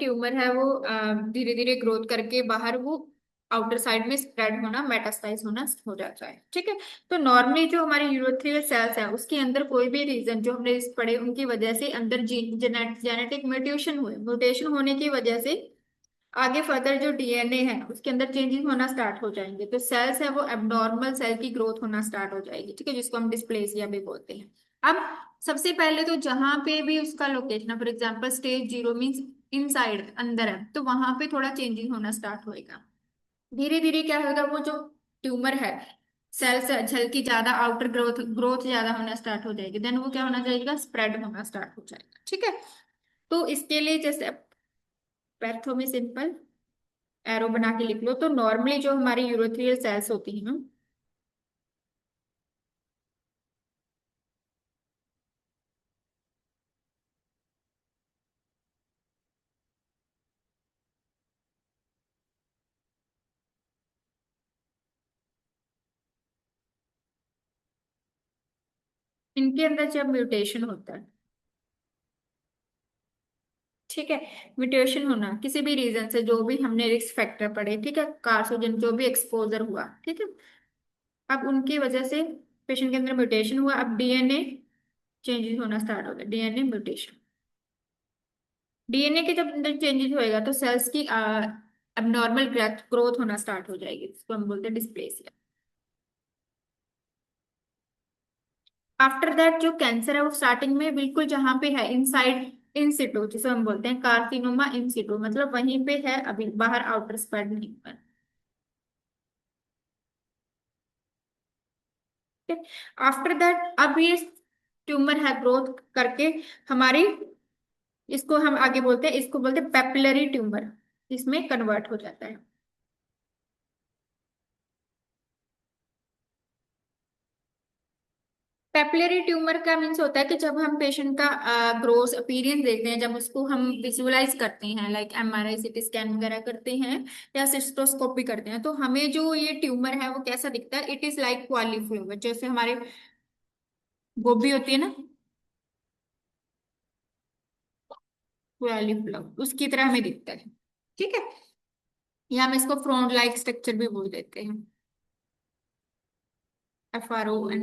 Tumour है वो धीरे धीरे ग्रोथ करके बाहर वो आउटर साइड में स्प्रेड होना, मेटास्टाइज होना हो जाता है। ठीक है। तो नॉर्मली जो हमारे यूरोथ्रियल सेल्स है उसके अंदर कोई भी रीजन जो हमने इस पढ़े उनकी वजह से अंदर जेनेटिक म्यूटेशन हुए, म्यूटेशन होने की वजह से आगे फर्दर जो डीएनए है उसके अंदर चेंजेस होना स्टार्ट हो जाएंगे, तो सेल्स है वो एबनॉर्मल सेल की ग्रोथ होना स्टार्ट हो जाएगी। ठीक है, जिसको हम डिस्प्लेसिया भी बोलते हैं। अब सबसे पहले तो जहां पे भी उसका लोकेशन है, for example stage 0 means inside अंदर है, तो वहां पे थोड़ा चेंजेस होना स्टार्ट होएगा। धीरे धीरे क्या होगा, वो जो ट्यूमर है सेल से छल की ज्यादा आउटर ग्रोथ ग्रोथ ज्यादा होना स्टार्ट हो जाएगी, देन वो क्या होना चाहिए, स्प्रेड होना स्टार्ट हो जाएगा। ठीक है। तो इसके लिए जैसे पैथो में सिंपल एरो बना के लिख लो, तो नॉर्मली जो हमारी यूरोथ्रियल सेल्स होती हैं ना, इनके अंदर जब म्यूटेशन होता है, ठीक है, म्यूटेशन होना किसी भी रीजन से, जो भी हमने रिस्क फैक्टर पढ़े, ठीक है, कार्सिनोजन जो भी एक्सपोजर हुआ, ठीक है, अब उनकी वजह से पेशेंट के अंदर म्यूटेशन हुआ, अब डीएनए चेंजेस होना स्टार्ट हो गया, डीएनए म्यूटेशन। डीएनए के जब अंदर चेंजेस होएगा तो सेल्स की अबनॉर्मल ग्रोथ होना स्टार्ट हो जाएगी, इसको हम बोलते हैं डिस्प्लेसिया। आफ्टर दैट जो कैंसर है वो स्टार्टिंग में बिल्कुल जहां पे है इनसाइड इन सिटू, जिसे हम बोलते हैं कार्सिनोमा इन सिटू, मतलब वहीं पे है, अभी बाहर आउटर स्प्रेड नहीं हुआ। आफ्टर दैट अब ये ट्यूमर है ग्रोथ करके हमारी, इसको हम आगे बोलते हैं, इसको बोलते हैं पेपिलरी ट्यूमर, इसमें कन्वर्ट हो जाता है। पेपिलरी ट्यूमर का मीन्स होता है कि जब हम पेशेंट का ग्रोथ अपीयरेंस देखते हैं, जब उसको हम विजुअलाइज करते हैं, लाइक एमआरआई सीटी स्कैन वगैरह करते हैं या सिस्टोस्कोपी करते हैं, तो हमें जो ये ट्यूमर है वो कैसा दिखता है, इट इज लाइक कॉलीफ्लावर, जैसे हमारे गोभी होती है ना, कॉलीफ्लावर उसकी तरह हमें दिखता है। ठीक है, या हम इसको फ्रॉन्ट लाइक स्ट्रक्चर भी बोल देते हैं, FRON,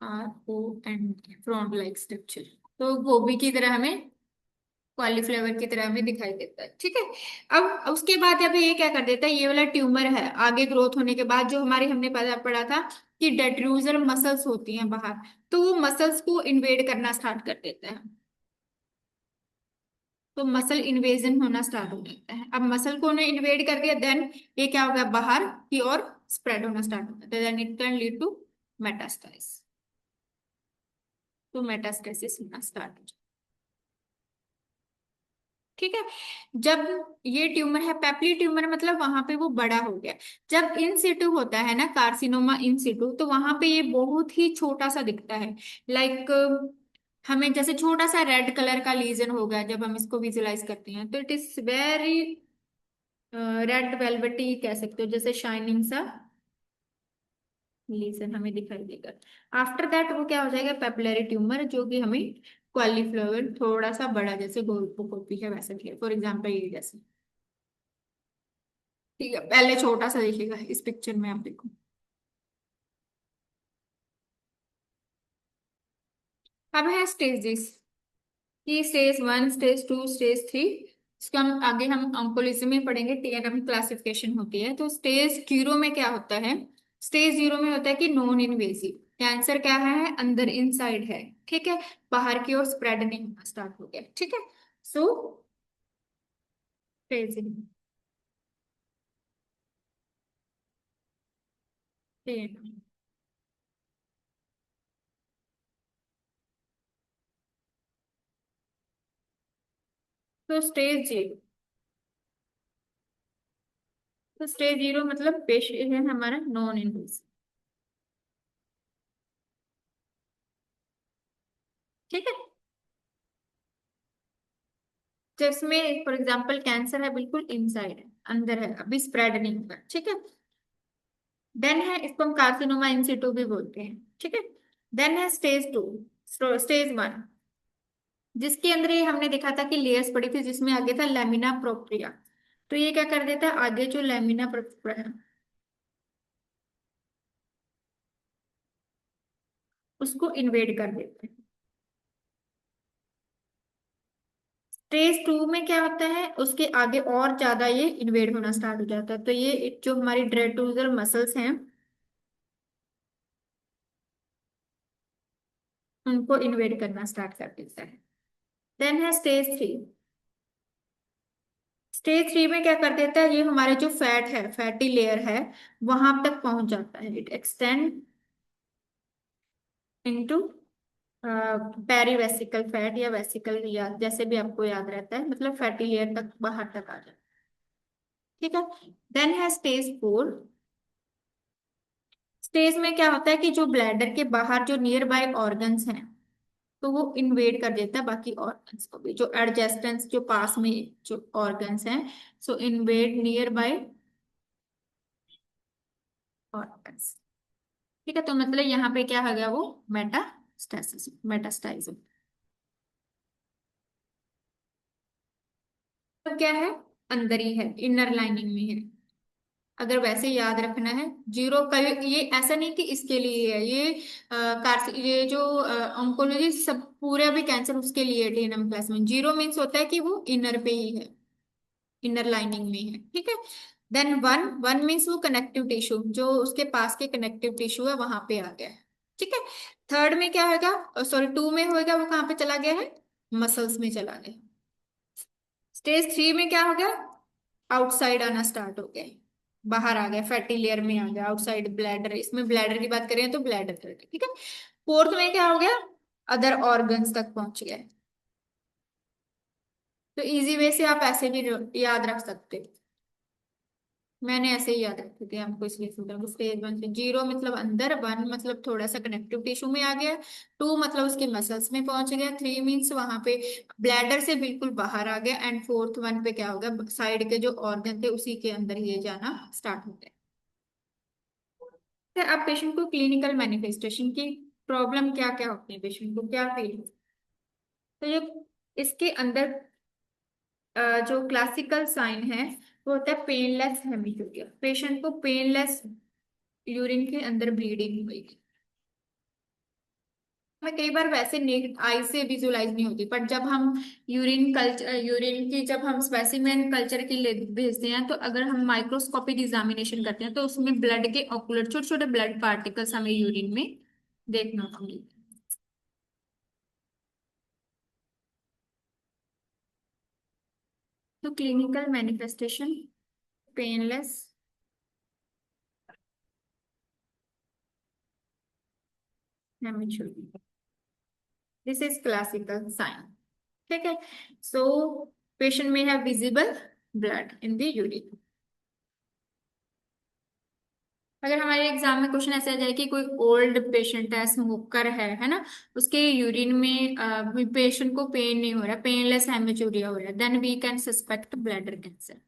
RON, front like structure. तो गोभी की तरह हमें, कॉलीफ्लावर की तरह हमें दिखाई देता है। ठीक है। अब उसके बाद अभी ये क्या कर देता है, ये वाला ट्यूमर है आगे ग्रोथ होने के बाद जो हमारी हमने पता पढ़ा था कि डेड्रूजर मसल्स होती हैं बाहर, तो वो मसल्स को इन्वेड करना स्टार्ट कर देता है, तो मसल इन्वेजन होना स्टार्ट हो जाता है। अब मसल को ने इन्वेड कर दिया, देन ये क्या होगा, बाहर की ओर स्प्रेड होना स्टार्ट होता है, then it can lead to metastasis, तो मेटास्टेसिस होना स्टार्ट हो जाता है। ठीक है। जब ये ट्यूमर है पेपली ट्यूमर, मतलब वहां पे वो बड़ा हो गया। जब इन सिटू होता है ना, कार्सिनोमा इन सिटू, तो वहां पे ये बहुत ही छोटा सा दिखता है, लाइक हमें जैसे छोटा सा रेड कलर का लीजन होगा जब हम इसको विजुलाइज करते हैं, तो it is very red velvety कह सकते हो, जैसे शाइनिंग सा लीजन हमें दिखाई देगा। आफ्टर दैट वो क्या हो जाएगा, पेपिलरी ट्यूमर, जो कि हमें कॉलीफ्लावर थोड़ा सा बड़ा जैसे गोल गोभी है वैसे दिखेगा, फॉर एग्जाम्पल ये जैसे। ठीक है, पहले छोटा सा दिखेगा, इस पिक्चर में आप देखो। अब है स्टेजेस, कि स्टेज 1, स्टेज 2, स्टेज 3, इसको हम आगे हम ऑन्कोलॉजी में पढ़ेंगे, TNM क्लासिफिकेशन होती है। तो स्टेज 0 में क्या होता है, स्टेज 0 में होता है कि नॉन इन्वेसिव कैंसर क्या है, अंदर इनसाइड है, ठीक है, बाहर की ओर स्प्रेड नहीं होना स्टार्ट हो गया। ठीक है। सो स्टेज तो स्टेज 0 मतलब पेशेंट है हमारा नॉन इन्वेसिव। ठीक है, जिसमें फॉर एग्जांपल कैंसर है बिल्कुल इनसाइड है, अंदर है, अभी स्प्रेड नहीं हुआ। ठीक है। देन है, इसको हम कार्सिनोमा इन सिटू भी बोलते हैं। ठीक है। देन है स्टेज 2, स्टेज 1, जिसके अंदर ये हमने देखा था कि लेयर्स पड़ी थी, जिसमें आगे था लेमिना प्रोप्रिया। तो ये क्या कर देता है, आगे जो लेमिना प्रोप्रिया है उसको इन्वेड कर देते हैं। स्टेज 2 में क्या होता है, उसके आगे और ज्यादा ये इन्वेड होना स्टार्ट हो जाता है। तो ये जो हमारी ड्रेटूजर मसल्स हैं उनको इन्वेड करना स्टार्ट कर देता है। देन है स्टेज 3। स्टेज 3 में क्या कर देता है, ये हमारे जो फैट है, फैटी लेयर है, वहां तक पहुंच जाता है। इट एक्सटेंड इनटू पेरीवेसिकल फैट या वेसिकल, या जैसे भी आपको याद रहता है, मतलब फैटी लेयर तक, बाहर तक आ जाता है। ठीक है। देन है स्टेज 4। स्टेज में क्या होता है कि जो ब्लैडर के बाहर जो नियर बाय ऑर्गन्स हैं, तो वो इन्वेड कर देता है बाकी ऑर्गन्स को भी, जो एडजेस्टेंस, जो पास में जो ऑर्गन्स हैं, सो इन्वेड नियर बाय ऑर्गन्स। ठीक है, तो मतलब यहाँ पे क्या हो गया, वो मेटास्टेसिस, मेटास्टाइज। तो क्या है, अंदर ही है, इनर लाइनिंग में है। अगर वैसे याद रखना है, जीरो का ये ऐसा नहीं कि इसके लिए है ये, ये जो ऑन्कोलॉजी सब पूरा भी कैंसर उसके लिए टीएनएम क्लास में, जीरो मीन्स होता है कि वो इनर पे ही है, इनर लाइनिंग में है। ठीक है। देन वन, वन मीन्स वो कनेक्टिव टिश्यू, जो उसके पास के कनेक्टिव टिश्यू है वहां पे आ गया है। ठीक है। थर्ड में क्या होगा, सॉरी 2 में होगा, वो कहाँ पे चला गया है, मसल्स में चला गया। स्टेज 3 में क्या हो गया, आउटसाइड आना स्टार्ट हो गया, बाहर आ गया, फैटी लेयर में आ गया, आउटसाइड ब्लैडर, इसमें ब्लैडर की बात करें तो ब्लैडर। ठीक है। फोर्थ में क्या हो गया, अदर ऑर्गन्स तक पहुंच गया। तो इजी वे से आप ऐसे भी याद रख सकते हो। मैंने ऐसे ही याद रखी थी हमको, इसलिए समझा। स्टेज 1 से जीरो मतलब अंदर, वन मतलब थोड़ा सा कनेक्टिव टिश्यू में आ गया, 2 मतलब उसके मसल्स में पहुंच गया, 3 मीन्स वहां पे ब्लैडर से बिल्कुल बाहर आ गया, एंड फोर्थ वन पे क्या हो गया, साइड के जो ऑर्गन थे उसी के अंदर ये जाना स्टार्ट हो गया। फिर आप पेशेंट को क्लिनिकल मैनिफेस्टेशन की प्रॉब्लम क्या क्या होती है, पेशेंट को क्या फील होता है, तो ये इसके अंदर जो क्लासिकल साइन है वो होता है पेनलेस हेमीटूरिया। पेशेंट को पेनलेस यूरिन के अंदर ब्लीडिंग हुई, हमें कई बार वैसे नेक्ड आई से विजुलाइज नहीं होती, पर जब हम यूरिन कल्चर, यूरिन की जब हम स्पेसिमेन कल्चर के लिए भेजते हैं, तो अगर हम माइक्रोस्कोपिक एग्जामिनेशन करते हैं तो उसमें ब्लड के ऑकुलर छोटे छोटे ब्लड पार्टिकल्स हमें यूरिन में देखने को मिलते हैं। तो clinical manifestation, painless haematuria, this is classical sign. ठीक है। सो पेशेंट में have visible blood in the urine. अगर हमारे एग्जाम में क्वेश्चन ऐसे आ जाए कि कोई ओल्ड पेशेंट है, स्मोकर है ना, उसके यूरिन में पेशेंट को पेन नहीं हो रहा, पेनलेस हेमेचूरिया हो रहा है, then we can suspect bladder cancer.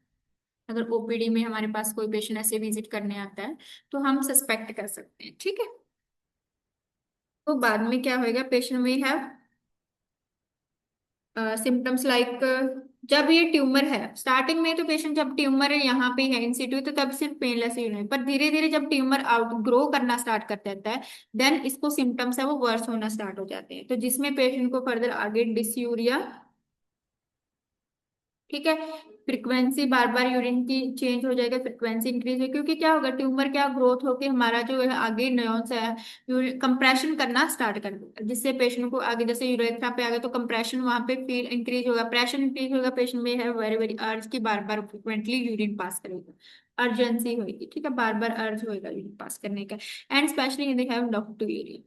अगर ओपीडी में हमारे पास कोई पेशेंट ऐसे विजिट करने आता है तो हम सस्पेक्ट कर सकते हैं। ठीक है। तो बाद में क्या होएगा, पेशेंट में हैव सिम्टम्स लाइक, जब ये ट्यूमर है, स्टार्टिंग में तो पेशेंट जब ट्यूमर है यहाँ पे है इन सिटू, तो तब सिर्फ पेनलेस यूरिन है, पर धीरे धीरे जब ट्यूमर आउट ग्रो करना स्टार्ट कर देता है, देन इसको सिम्टम्स है वो वर्स होना स्टार्ट हो जाते हैं, तो जिसमें पेशेंट को फर्दर आगे डिसयूरिया, ठीक है, फ्रीक्वेंसी बार बार यूरिन की चेंज हो जाएगा, फ्रीक्वेंसी इंक्रीज हो, क्योंकि क्या होगा, ट्यूमर क्या ग्रोथ होके हमारा जो है आगे न्यूरॉन्स है कंप्रेशन करना स्टार्ट कर देगा, जिससे पेशेंट को आगे जैसे यूरेथ्रा पे आ गया तो कंप्रेशन वहां पे फील इंक्रीज होगा, प्रेशर इंक्रीज होगा, पेशेंट में है वेरी वेरी अर्ज की बार बार फ्रिक्वेंटली यूरिन पास करेगा, अर्जेंसी होगी। ठीक है, बार बार अर्ज होगा यूरिन पास करने का, एंड स्पेशली यदि है डॉक्टोयूरिया।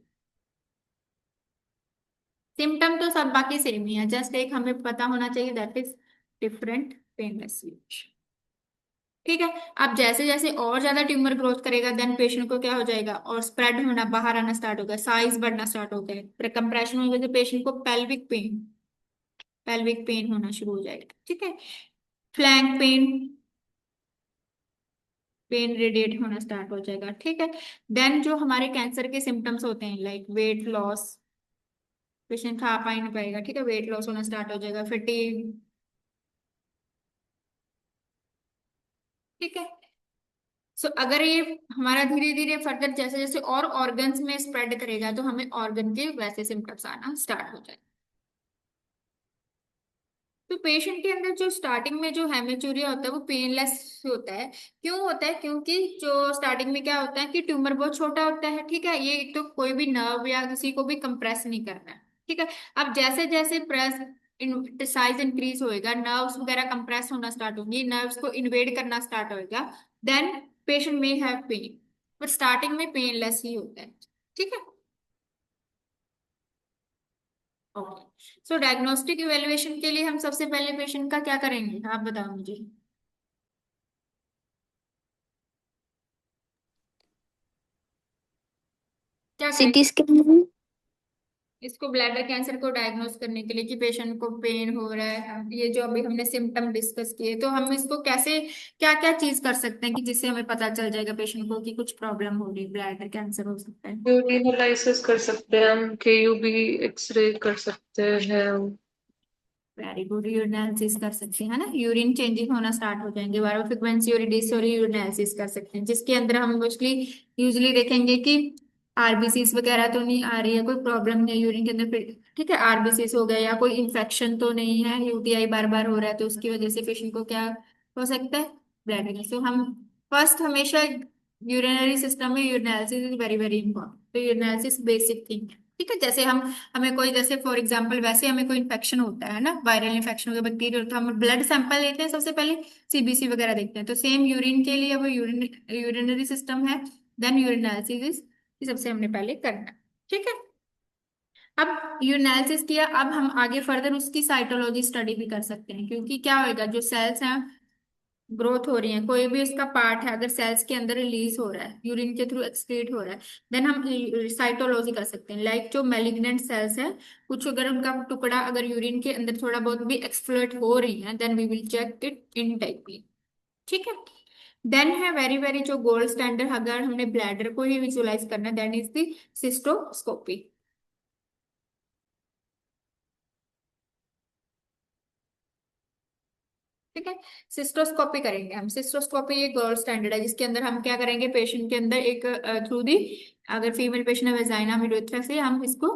सिम्टम तो सब बाकी सेम ही है, जस्ट एक हमें पता होना चाहिए, दैट इज डिफरेंट पेनलेस। ठीक है। अब जैसे जैसे और ज्यादा ट्यूमर ग्रोथ करेगा, देन पेशेंट को क्या हो जाएगा, और स्प्रेड होना, बाहर आना स्टार्ट होगा, साइज बढ़ना स्टार्ट हो गया, फिर कंप्रेशन होने से पेशेंट को पेल्विक पेन होना शुरू हो जाएगा। ठीक है। फ्लैंक पेन, पेन रेडिएट होना स्टार्ट हो जाएगा। ठीक है। देन जो हमारे कैंसर के सिम्टम्स होते हैं लाइक वेट लॉस, पेशेंट खा पा ही नहीं पाएगा, ठीक है, वेट लॉस होना स्टार्ट हो जाएगा, फटीग, ठीक है। सो अगर ये हमारा धीरे धीरे फर्दर जैसे जैसे और ऑर्गन्स में स्प्रेड करेगा तो हमें ऑर्गन के वैसे सिम्टम्स आना स्टार्ट हो जाए। तो पेशेंट के अंदर जो स्टार्टिंग में जो हेमेचूरिया होता है वो पेनलेस होता है। क्यों होता है? क्योंकि जो स्टार्टिंग में क्या होता है कि ट्यूमर बहुत छोटा होता है, ठीक है, ये एक तो कोई भी नर्व या किसी को भी कंप्रेस नहीं करना है, ठीक है। अब जैसे जैसे प्रेस साइज इंक्रीज होएगा, नर्व्स वगैरह कंप्रेस होना स्टार्ट होंगी, नर्व्स को इन्वेड करना स्टार्ट होएगा, देन पेशेंट में हैव पेन, पर स्टार्टिंग में पेनलेस ही होता है, ठीक है। ओके, सो डायग्नोस्टिक इवेल्युएशन के लिए हम सबसे पहले पेशेंट का क्या करेंगे, आप बताओ मुझे। क्या सिटी करेंगे स्कैन। इसको ब्लैडर कैंसर को डायग्नोस करने के लिए कि पेशेंट को पेन हो रहा है, ये जो अभी हमने सिम्टम डिस्कस किए, तो हम इसको कैसे, क्या क्या चीज कर सकते हैं कि जिससे हमें पता चल जाएगा पेशेंट को कि कुछ प्रॉब्लम हो रही है, ब्लैडर कैंसर हो सकता है। यूरिन एनालिसिस कर सकते हैं हम, केयूबी एक्सरे कर सकते हैं हम। वेरी गुड, यूरिनालिसिस कर सकते हैं, है ना, यूरिन चेंजिंग होना स्टार्ट हो जाएंगे, बार बार फ्रीक्वेंसी और यूरिनालिसिस कर सकते हैं, जिसके अंदर हम मोस्टली यूजली देखेंगे कि आरबीसीज वगैरह तो नहीं आ रही है, कोई प्रॉब्लम नहीं है यूरिन के अंदर, ठीक है, आरबीसीज हो गया या कोई इन्फेक्शन तो नहीं है, यूटीआई बार बार हो रहा है तो उसकी वजह से पेशेंट को क्या हो सकता है, ब्लैडर कैंसर। तो हम फर्स्ट हमेशा यूरिनरी सिस्टम में यूरिनालिसिस इज वेरी वेरी इंपॉर्टेंट, तो यूरिनालिसिस बेसिक थिंग है, ठीक है। जैसे हम, हमें कोई जैसे फॉर एग्जांपल वैसे हमें कोई इन्फेक्शन होता है ना, वायरल इन्फेक्शन हो गया, बैक्टीरियल, तो हम ब्लड सैंपल लेते हैं सबसे पहले, सीबीसी वगैरह देखते हैं, तो सेम यूरिन के लिए वो यूरिनरी सिस्टम है, देन यूरिनालिसिस ये सबसे हमने पहले करना है, ठीक है। अब यूरिनालिसिस किया, अब हम आगे फर्दर उसकी साइटोलॉजी स्टडी भी कर सकते हैं, क्योंकि क्या होएगा, जो सेल्स हैं ग्रोथ हो रही है, कोई भी उसका पार्ट है अगर सेल्स के अंदर रिलीज हो रहा है, यूरिन के थ्रू एक्सक्रीट हो रहा है, देन हम साइटोलॉजी कर सकते हैं, लाइक जो मैलिग्नेंट सेल्स है, कुछ अगर उनका टुकड़ा अगर यूरिन के अंदर थोड़ा बहुत भी एक्सफ्लोरेट हो रही है, then we will check it in टाइपली, ठीक है। देन है वेरी वेरी जो गोल्ड स्टैंडर्ड, अगर हमने ब्लैडर को ही विजुलाइज करना है, देन इज द सिस्टोस्कोपी, ठीक है। सिस्टोस्कोपी करेंगे हम, सिस्टोस्कोपी ये गोल्ड स्टैंडर्ड है, जिसके अंदर हम क्या करेंगे, पेशेंट के अंदर एक थ्रू दी, अगर फीमेल पेशेंट है वेजाइना में यूरेथ्रा से, हम इसको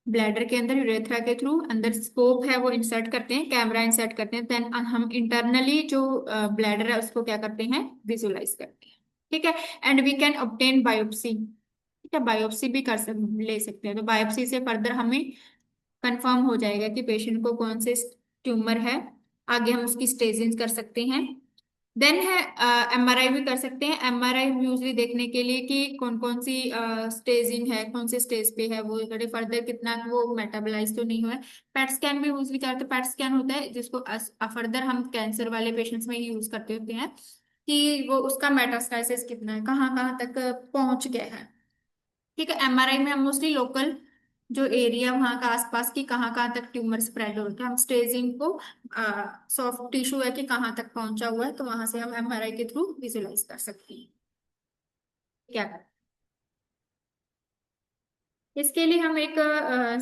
ब्लैडर के अंदर यूरेथ्रा के थ्रू अंदर स्कोप है वो इंसर्ट करते हैं, कैमरा इंसर्ट करते हैं, देन हम इंटरनली जो ब्लैडर है उसको क्या करते हैं, विजुलाइज करते हैं, ठीक है। And we can obtain biopsy, ठीक है, बायोप्सी भी ले सकते हैं, तो बायोप्सी से फर्दर हमें कंफर्म हो जाएगा कि पेशेंट को कौन से ट्यूमर है, आगे हम उसकी स्टेजिंग कर सकते हैं। देन है एमआरआई भी कर सकते हैं, एमआरआई यूजली देखने के लिए कि कौन कौन सी स्टेजिंग है, कौन से स्टेज पे है वो, थोड़े फर्दर कितना वो मेटाबोलाइज तो नहीं हुआ है। पेट स्कैन भी यूजली करते हैं, पेट स्कैन होता है जिसको फर्दर हम कैंसर वाले पेशेंट्स में यूज करते होते हैं, कि वो उसका मेटास्टासिस कितना है, कहाँ कहाँ तक पहुंच गया है, ठीक है। एमआरआई में हम मोस्टली लोकल जो एरिया वहाँ का आसपास की कहाँ कहाँ तक ट्यूमर स्प्रेड हो रहा है, हम स्टेजिंग को सॉफ्ट टिश्यू है कि कहाँ तक पहुंचा हुआ है, तो वहां से हम एमआरआई के थ्रू विजुलाइज कर सकते हैं क्या। इसके लिए हम एक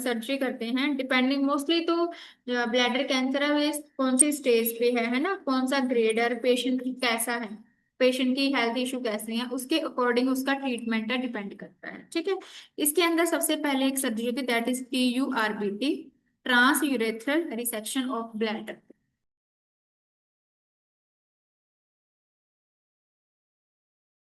सर्जरी करते हैं, डिपेंडिंग मोस्टली तो ब्लैडर कैंसर है वे कौन सी स्टेज पे है ना, कौन सा ग्रेडर पेशेंट कैसा है, पेशेंट की हेल्थ इशू कैसे हैं, उसके अकॉर्डिंग उसका ट्रीटमेंट है, डिपेंड करता है, ठीक है। इसके अंदर सबसे पहले एक सर्जरी होती है, that is TURBT, trans urethral resection of bladder,